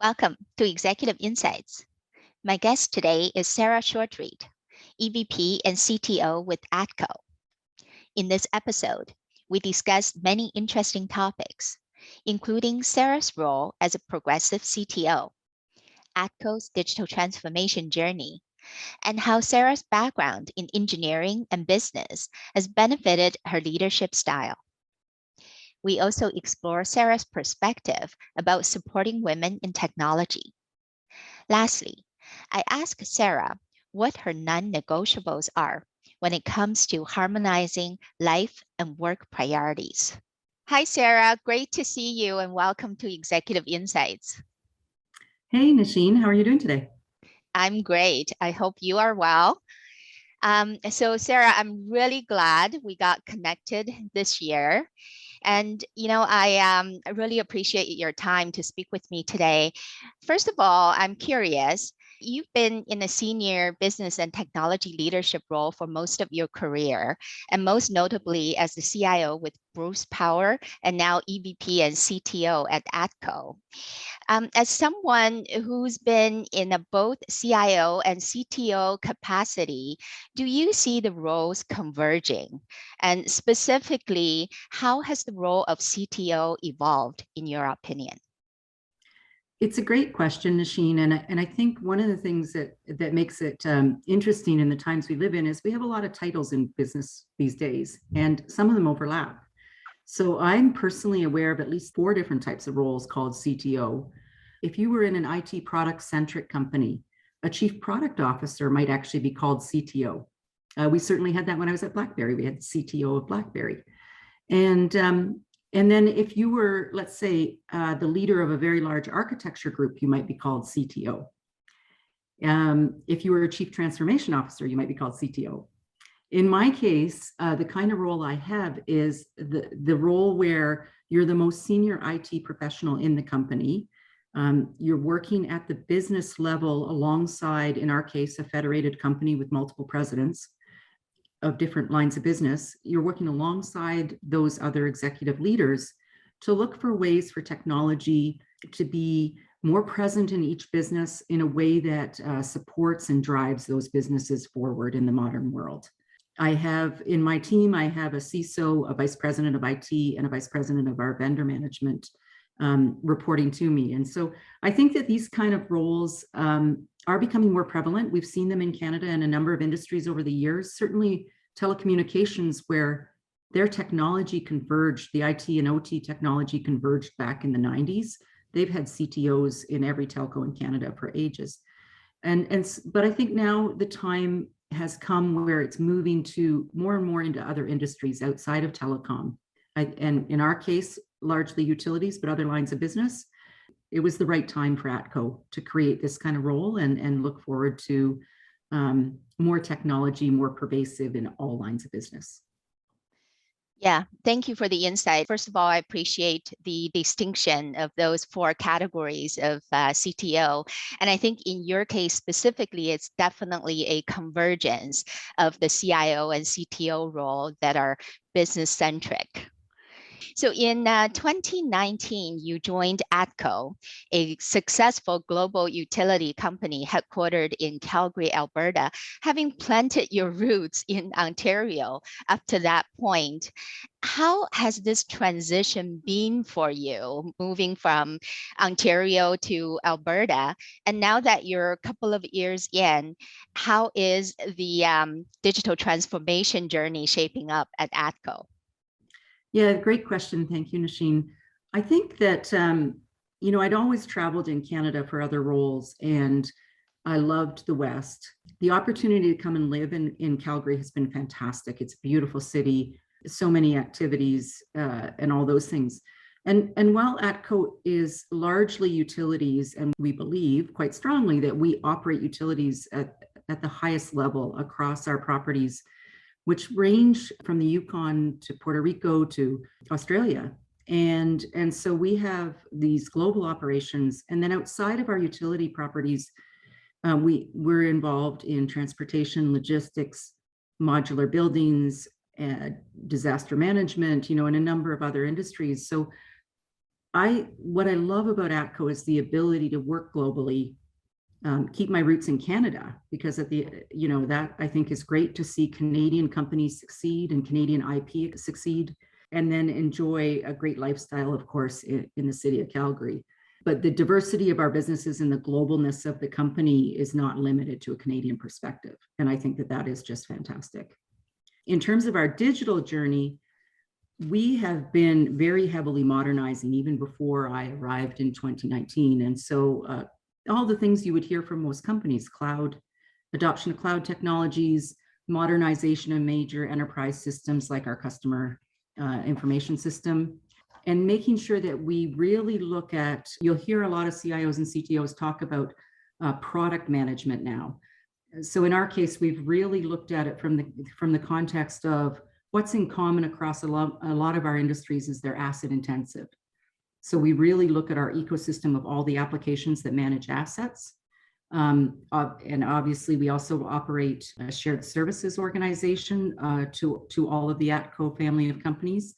Welcome to Executive Insights. My guest today is Sarah Shortreed, EVP and CTO with ATCO. In this episode, we discuss many interesting topics, including Sarah's role as a progressive CTO, ATCO's digital transformation journey, and how Sarah's background in engineering and business has benefited her leadership style. We also explore Sarah's perspective about supporting women in technology. Lastly, I asked Sarah what her non-negotiables are when it comes to harmonizing life and work priorities. Hi, Sarah. Great to see you and welcome to Executive Insights. Hey, Nasheen. How are you doing today? I'm great. I hope you are well. So Sarah, I'm really glad we got connected this year. And, I really appreciate your time to speak with me today. First of all, I'm curious, you've been in a senior business and technology leadership role for most of your career, and most notably as the CIO with Bruce Power and now EVP and CTO at ATCO. As someone who's been in a both CIO and CTO capacity, do you see the roles converging? And specifically, how has the role of CTO evolved in your opinion? It's a great question, Nasheen. And I think one of the things that makes it interesting in the times we live in is we have a lot of titles in business these days, and some of them overlap. So I'm personally aware of at least 4 different types of roles called CTO. If you were in an IT product-centric company, a chief product officer might actually be called CTO. We certainly had that when I was at BlackBerry. We had the CTO of BlackBerry. And then if you were, let's say, the leader of a very large architecture group, you might be called CTO. If you were a chief transformation officer, you might be called CTO. In my case, the kind of role I have is the role where you're the most senior IT professional in the company. You're working at the business level alongside, in our case, a federated company with multiple presidents of different lines of business. You're working alongside those other executive leaders to look for ways for technology to be more present in each business in a way that supports and drives those businesses forward in the modern world. I have in my team, I have a CISO, a vice president of IT, and a vice president of our vendor management reporting to me. And so I think that these kind of roles are becoming more prevalent. We've seen them in Canada and a number of industries over the years, certainly telecommunications, where their technology converged, the IT and OT technology converged back in the 90s. They've had CTOs in every telco in Canada for ages. But I think now the time has come where it's moving to more and more into other industries outside of telecom. And in our case, largely utilities, but other lines of business. It was the right time for ATCO to create this kind of role and look forward to more technology, more pervasive in all lines of business. Yeah, thank you for the insight. First of all, I appreciate the distinction of those 4 categories of CTO. And I think in your case specifically, it's definitely a convergence of the CIO and CTO role that are business centric. So in 2019, you joined ATCO, a successful global utility company headquartered in Calgary, Alberta, having planted your roots in Ontario up to that point. How has this transition been for you, moving from Ontario to Alberta? And now that you're a couple of years in, how is the digital transformation journey shaping up at ATCO? Yeah, great question. Thank you, Nasheen. I think that, I'd always traveled in Canada for other roles, and I loved the West. The opportunity to come and live in Calgary has been fantastic. It's a beautiful city, so many activities and all those things. And while ATCO is largely utilities, and we believe quite strongly that we operate utilities at the highest level across our properties, which range from the Yukon to Puerto Rico to Australia. And so we have these global operations. And then outside of our utility properties, we're involved in transportation, logistics, modular buildings, disaster management, and a number of other industries. So What I love about ATCO is the ability to work globally, keep my roots in Canada, because that I think is great to see Canadian companies succeed and Canadian IP succeed, and then enjoy a great lifestyle, of course, in the city of Calgary. But the diversity of our businesses and the globalness of the company is not limited to a Canadian perspective. And I think that is just fantastic. In terms of our digital journey, we have been very heavily modernizing even before I arrived in 2019. And so all the things you would hear from most companies, cloud, adoption of cloud technologies, modernization of major enterprise systems like our customer information system, and making sure that we really look at, you'll hear a lot of CIOs and CTOs talk about product management now. So in our case, we've really looked at it from the context of what's in common across a lot of our industries is they're asset intensive. So we really look at our ecosystem of all the applications that manage assets. And obviously, we also operate a shared services organization to all of the ATCO family of companies.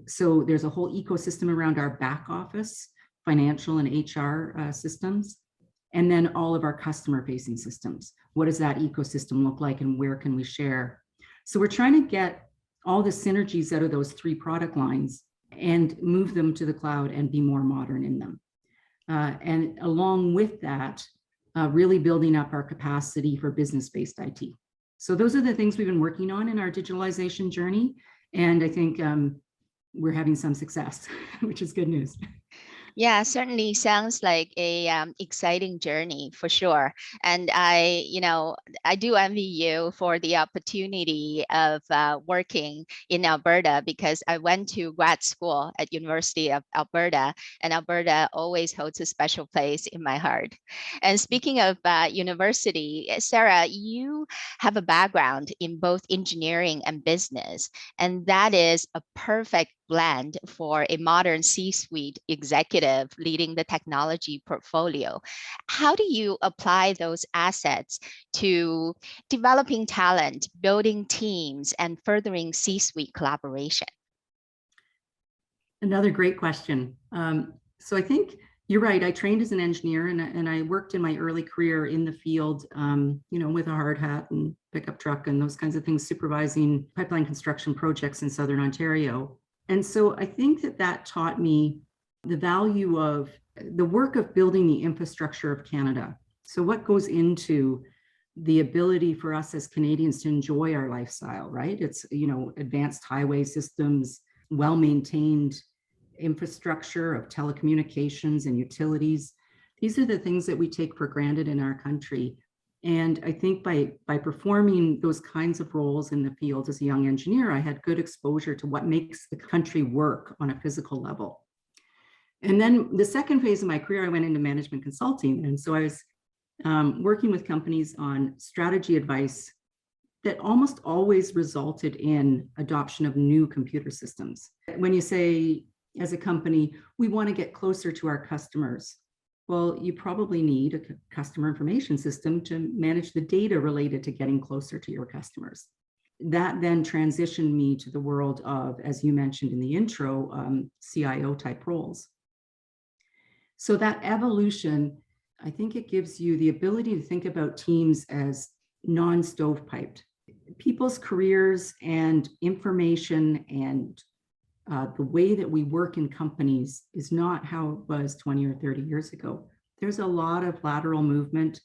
So there's a whole ecosystem around our back office, financial and HR systems, and then all of our customer-facing systems. What does that ecosystem look like, and where can we share? So we're trying to get all the synergies out of those three product lines and move them to the cloud and be more modern in them. And along with that, really building up our capacity for business-based IT. So those are the things we've been working on in our digitalization journey. And I think we're having some success, which is good news. Yeah, certainly sounds like a exciting journey for sure. And I do envy you for the opportunity of working in Alberta, because I went to grad school at University of Alberta, and Alberta always holds a special place in my heart. And speaking of university, Sarah, you have a background in both engineering and business, and that is a perfect blend for a modern C-suite executive leading the technology portfolio. How do you apply those assets to developing talent, building teams, and furthering C-suite collaboration? Another great question. So I think you're right. I trained as an engineer, and I worked in my early career in the field, with a hard hat and pickup truck and those kinds of things, supervising pipeline construction projects in Southern Ontario. And so I think that taught me the value of the work of building the infrastructure of Canada. So what goes into the ability for us as Canadians to enjoy our lifestyle, right? It's, advanced highway systems, well-maintained infrastructure of telecommunications and utilities. These are the things that we take for granted in our country. And I think by performing those kinds of roles in the field as a young engineer, I had good exposure to what makes the country work on a physical level. And then the second phase of my career, I went into management consulting. And so I was working with companies on strategy advice that almost always resulted in adoption of new computer systems. When you say, as a company, we want to get closer to our customers, well, you probably need a customer information system to manage the data related to getting closer to your customers. That then transitioned me to the world of, as you mentioned in the intro, CIO type roles. So that evolution, I think it gives you the ability to think about teams as non-stovepiped. People's careers and information and the way that we work in companies is not how it was 20 or 30 years ago. There's a lot of lateral movement.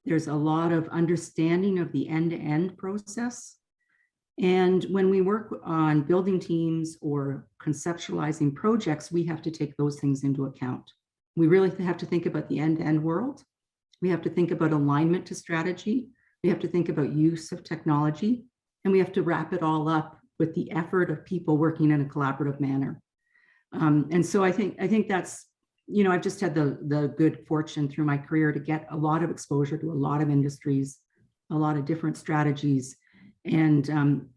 There's a lot of understanding of the end-to-end process. And when we work on building teams or conceptualizing projects, we have to take those things into account. We really have to think about the end-to-end world. We have to think about alignment to strategy. We have to think about use of technology, and we have to wrap it all up with the effort of people working in a collaborative manner. And so I think that's, I've just had the good fortune through my career to get a lot of exposure to a lot of industries, a lot of different strategies. And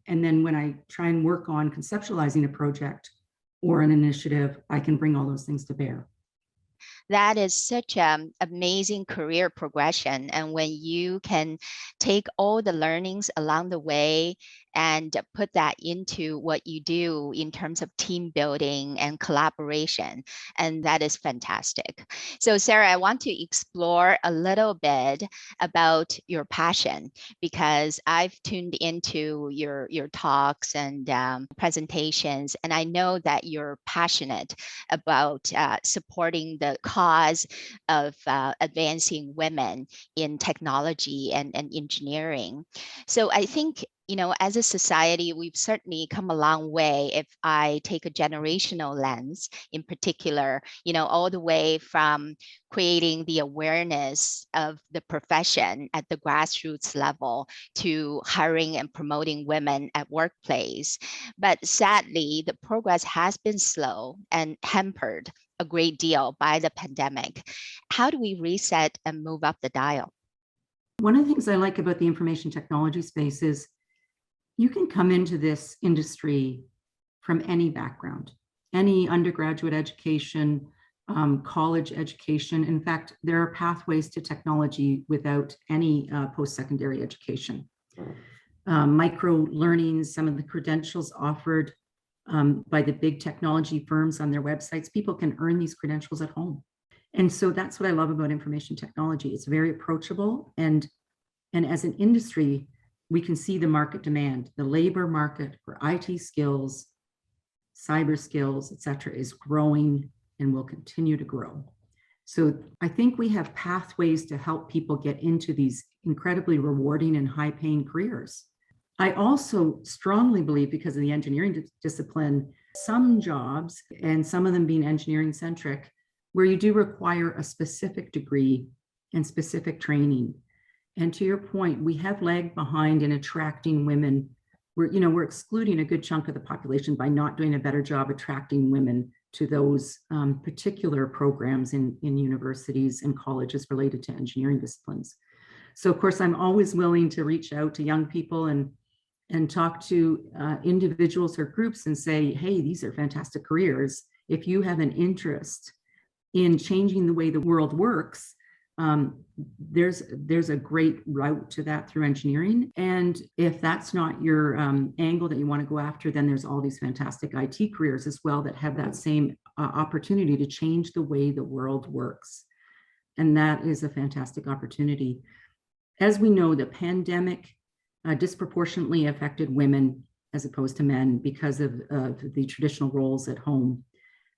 then when I try and work on conceptualizing a project or an initiative, I can bring all those things to bear. That is such an amazing career progression. And when you can take all the learnings along the way and put that into what you do in terms of team building and collaboration. And that is fantastic. So Sarah, I want to explore a little bit about your passion, because I've tuned into your talks and presentations, and I know that you're passionate about supporting the cause of advancing women in technology and engineering. So I think, as a society, we've certainly come a long way if I take a generational lens in particular, all the way from creating the awareness of the profession at the grassroots level to hiring and promoting women at workplace. But sadly, the progress has been slow and hampered a great deal by the pandemic. How do we reset and move up the dial? One of the things I like about the information technology space is you can come into this industry from any background, any undergraduate education, college education. In fact, there are pathways to technology without any post-secondary education. Micro learning, some of the credentials offered by the big technology firms on their websites, people can earn these credentials at home. And so that's what I love about information technology. It's very approachable. And as an industry, we can see the market demand. The labor market for IT skills, cyber skills, et cetera, is growing and will continue to grow. So I think we have pathways to help people get into these incredibly rewarding and high-paying careers. I also strongly believe, because of the engineering discipline, some jobs, and some of them being engineering-centric, where you do require a specific degree and specific training. And to your point, we have lagged behind in attracting women. We're excluding a good chunk of the population by not doing a better job attracting women to those particular programs in universities and colleges related to engineering disciplines. So of course, I'm always willing to reach out to young people and talk to individuals or groups and say, hey, these are fantastic careers. If you have an interest in changing the way the world works, there's a great route to that through engineering. And if that's not your angle that you want to go after, then there's all these fantastic IT careers as well that have that same opportunity to change the way the world works. And that is a fantastic opportunity. As we know, the pandemic disproportionately affected women as opposed to men because of the traditional roles at home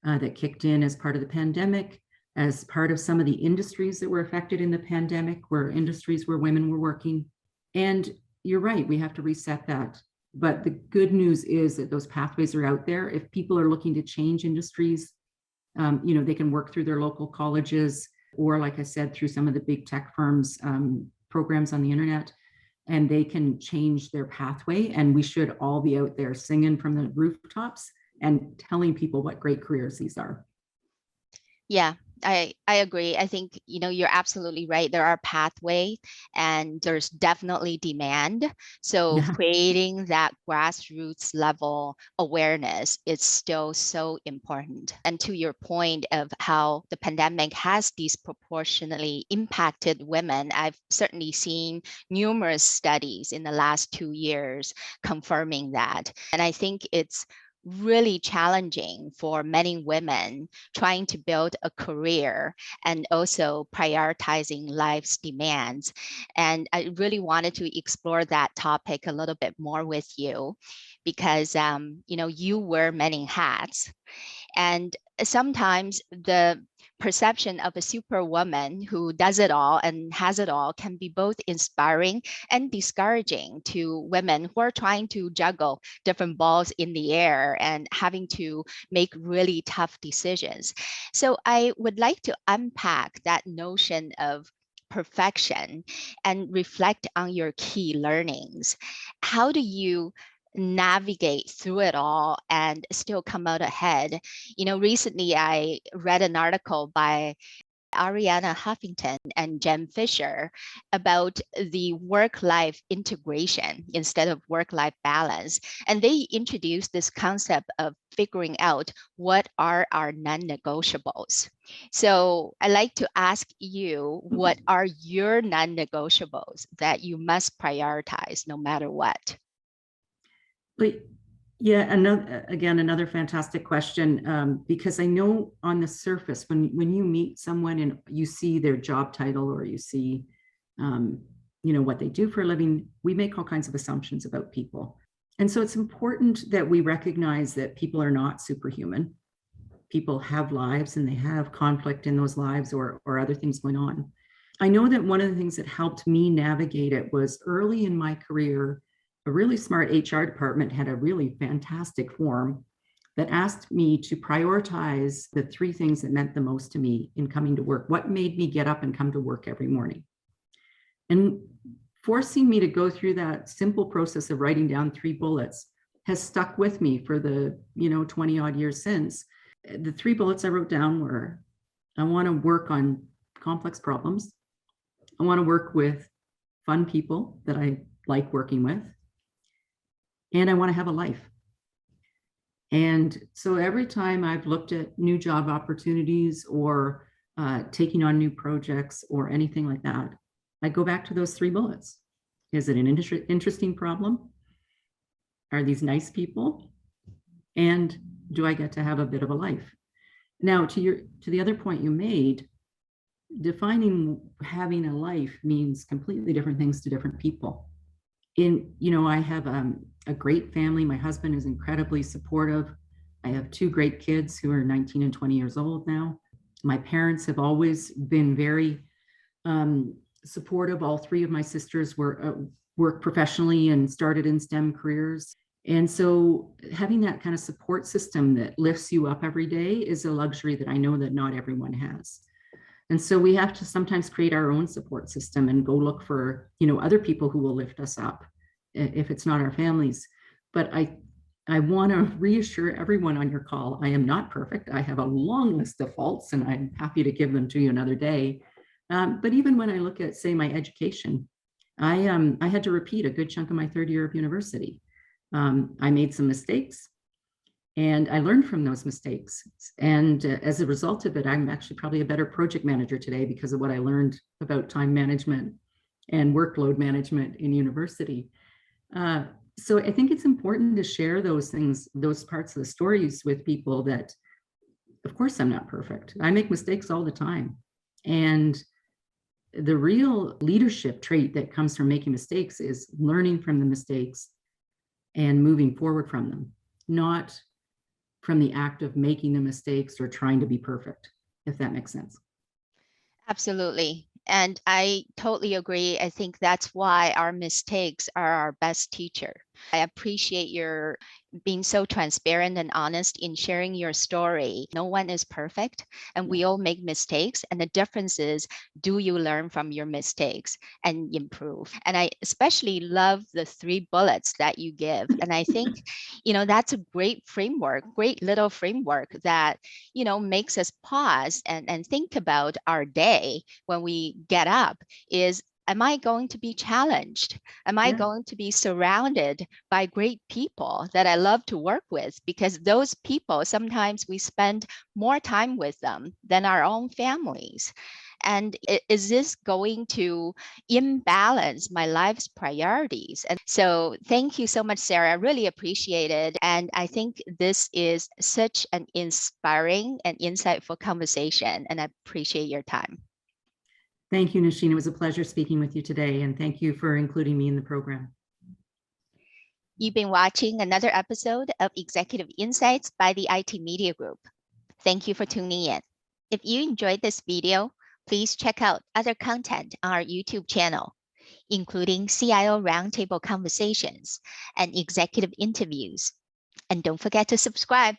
that kicked in as part of the pandemic, as part of some of the industries that were affected in the pandemic, where industries where women were working. And you're right, we have to reset that. But the good news is that those pathways are out there. If people are looking to change industries, they can work through their local colleges, or like I said, through some of the big tech firms, programs on the internet, and they can change their pathway. And we should all be out there singing from the rooftops and telling people what great careers these are. Yeah, I agree. I think, you're absolutely right. There are pathways and there's definitely demand. So Yeah. creating that grassroots level awareness is still so important. And to your point of how the pandemic has disproportionately impacted women, I've certainly seen numerous studies in the last 2 years confirming that. And I think it's really challenging for many women trying to build a career and also prioritizing life's demands. And I really wanted to explore that topic a little bit more with you because, you wear many hats. And sometimes the perception of a superwoman who does it all and has it all can be both inspiring and discouraging to women who are trying to juggle different balls in the air and having to make really tough decisions. So I would like to unpack that notion of perfection and reflect on your key learnings. How do you navigate through it all and still come out ahead? Recently I read an article by Ariana Huffington and Jen Fisher about the work-life integration instead of work-life balance. And they introduced this concept of figuring out what are our non-negotiables. So I'd like to ask you, what are your non-negotiables that you must prioritize no matter what? But yeah, another fantastic question, because I know on the surface, when you meet someone and you see their job title or you see, what they do for a living, we make all kinds of assumptions about people. And so it's important that we recognize that people are not superhuman. People have lives and they have conflict in those lives or other things going on. I know that one of the things that helped me navigate it was early in my career, a really smart HR department had a really fantastic form that asked me to prioritize the 3 things that meant the most to me in coming to work. What made me get up and come to work every morning? And forcing me to go through that simple process of writing down 3 bullets has stuck with me for the 20 odd years since. The 3 bullets I wrote down were, I want to work on complex problems. I want to work with fun people that I like working with. And I want to have a life. And so every time I've looked at new job opportunities or taking on new projects or anything like that, I go back to those 3 bullets. Is it an interesting problem? Are these nice people? And do I get to have a bit of a life? Now, to the other point you made, defining having a life means completely different things to different people. I have a great family. My husband is incredibly supportive. I have 2 great kids who are 19 and 20 years old now. My parents have always been very supportive. All 3 of my sisters work professionally and started in STEM careers. And so having that kind of support system that lifts you up every day is a luxury that I know that not everyone has. And so we have to sometimes create our own support system and go look for, other people who will lift us up if it's not our families. But I want to reassure everyone on your call, I am not perfect. I have a long list of faults and I'm happy to give them to you another day. But even when I look at, say, my education, I had to repeat a good chunk of my 3rd year of university. I made some mistakes and I learned from those mistakes. And as a result of it, I'm actually probably a better project manager today because of what I learned about time management and workload management in university. So I think it's important to share those things, those parts of the stories with people that, of course, I'm not perfect. I make mistakes all the time. And the real leadership trait that comes from making mistakes is learning from the mistakes and moving forward from them, not from the act of making the mistakes or trying to be perfect, if that makes sense. Absolutely. And I totally agree. I think that's why our mistakes are our best teacher. I appreciate your being so transparent and honest in sharing your story. No one is perfect and we all make mistakes. And the difference is, do you learn from your mistakes and improve? And I especially love the 3 bullets that you give. And I think, that's a great framework, great little framework that, makes us pause and think about our day when we get up is, am I going to be challenged? Am I going to be surrounded by great people that I love to work with? Because those people, sometimes we spend more time with them than our own families. And is this going to imbalance my life's priorities? And so thank you so much, Sarah. I really appreciate it. And I think this is such an inspiring and insightful conversation. And I appreciate your time. Thank you, Nasheen. It was a pleasure speaking with you today, and thank you for including me in the program. You've been watching another episode of Executive Insights by the IT Media Group. Thank you for tuning in. If you enjoyed this video, please check out other content on our YouTube channel, including CIO roundtable conversations and executive interviews. And don't forget to subscribe